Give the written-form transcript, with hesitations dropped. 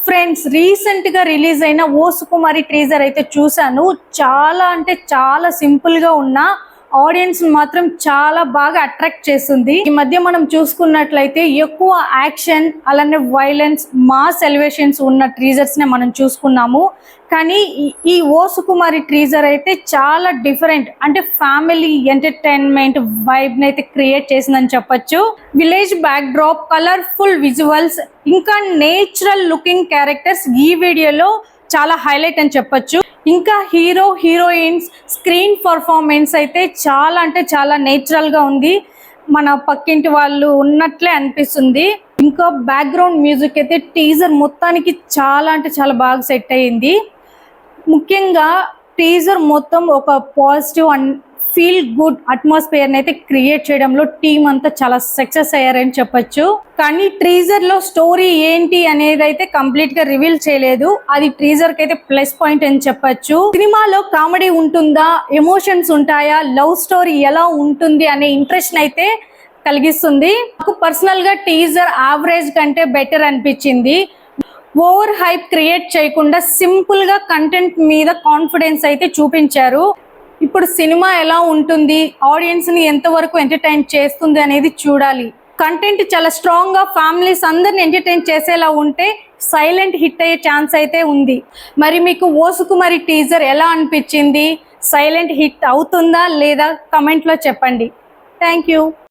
Friends recent గా release అయిన ఓ సుకుమారి teaser అయితే చూసాను. చాలా అంటే చాలా సింపుల్ గా ఉన్న ఆడియన్స్ మాత్రం చాలా బాగా అట్రాక్ట్ చేస్తుంది. ఈ మధ్య మనం చూసుకున్నట్లయితే ఎక్కువ యాక్షన్ అలానే వైలెన్స్ మాస్ ఎలివేషన్స్ ఉన్న ట్రీజర్స్ నే మనం చూసుకున్నాము. కానీ ఈ ఓ సుకుమారి ట్రీజర్ అయితే చాలా డిఫరెంట్, అంటే ఫ్యామిలీ ఎంటర్టైన్మెంట్ వైబ్ ని అయితే క్రియేట్ చేసిందని చెప్పొచ్చు. Village back drop, colourful visuals, ఇంకా నేచురల్ లుకింగ్ క్యారెక్టర్స్ ఈ వీడియోలో చాలా హైలైట్ అని చెప్పొచ్చు. ఇంకా హీరో హీరోయిన్స్ స్క్రీన్ పర్ఫార్మెన్స్ అయితే చాలా అంటే చాలా నేచురల్ గా ఉంది. మన పక్కింటి వాళ్ళు ఉన్నట్లే అనిపిస్తుంది. ఇంకా బ్యాక్గ్రౌండ్ మ్యూజిక్ అయితే టీజర్ మొత్తానికి చాలా అంటే చాలా బాగా సెట్ అయ్యింది. ముఖ్యంగా టీజర్ మొత్తం ఒక positive and feel good atmosphere అయితే క్రియేట్ చేయడంలో టీం అంతా చాలా సక్సెస్ అయ్యారని చెప్పొచ్చు. కానీ ట్రీజర్ లో స్టోరీ ఏంటి అనేది అయితే కంప్లీట్ గా రివీల్ చేయలేదు. అది ట్రీజర్ కి అయితే ప్లస్ పాయింట్ అని చెప్పొచ్చు. సినిమాలో కామెడీ ఉంటుందా, ఎమోషన్స్ ఉంటాయా, లవ్ స్టోరీ ఎలా ఉంటుంది అనే ఇంట్రెస్ట్ అయితే కలిగిస్తుంది. నాకు పర్సనల్ గా టీజర్ యావరేజ్ కంటే బెటర్ అనిపించింది. ఓవర్ హైప్ క్రియేట్ చేయకుండా సింపుల్ గా కంటెంట్ మీద కాన్ఫిడెన్స్ అయితే చూపించారు. ఇప్పుడు సినిమా ఎలా ఉంటుంది, ఆడియన్స్ ని ఎంతవరకు ఎంటర్టైన్ చేస్తుంది అనేది చూడాలి. కంటెంట్ చాలా స్ట్రాంగ్ గా ఫ్యామిలీస్ అందరిని ఎంటర్టైన్ చేసేలా ఉంటే సైలెంట్ హిట్ అయ్యే ఛాన్స్ అయితే ఉంది. మరి మీకు ఓ సుకుమారి టీజర్ ఎలా అనిపించింది? సైలెంట్ హిట్ అవుతుందా లేదా? కమెంట్ లో చెప్పండి. Thank you.